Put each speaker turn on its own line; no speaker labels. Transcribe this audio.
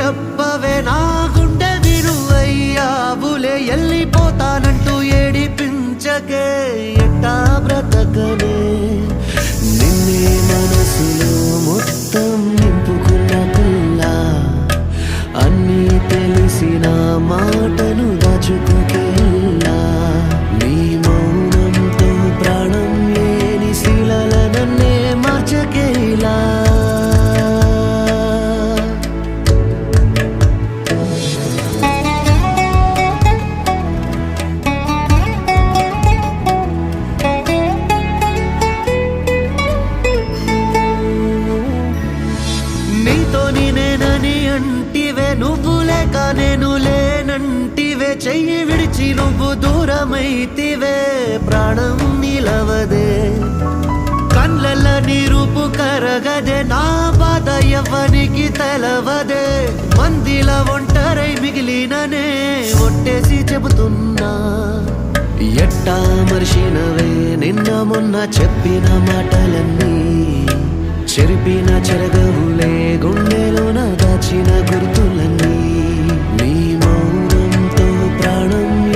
చెప్పవే నా గుండె విరువయ్యావులే వెళ్ళిపోతానంటూ ఏడిపించకే ఎట్టా బ్రతకనే నిన్నే మనసులో మొత్తం నింపుకున్న పిల్ల అన్నీ తెలిసిన మాటను దాచుకోకేలా నీ మౌనంతో ప్రాణం లేని శిలల నన్నే మార్చకేలా అంటివే నువ్వు లేక నేను లేనంటివే చెయ్యి విడిచి నువ్వు దూరమైతివే ప్రాణం నిలవదే కళ్ళల్ల నీ రూపు కరగదే నా బాధ ఎవ్వనికి తెలవదే మందిల ఒంటరై మిగిలిననే ఒట్టేసి చెబుతున్నా ఎట్టా మర్చినవే నిన్న మొన్న చెప్పిన మాటలన్నీ చెరిపిన చెరగవులే గుండెలోన దాచిన గుర్తులన్నీ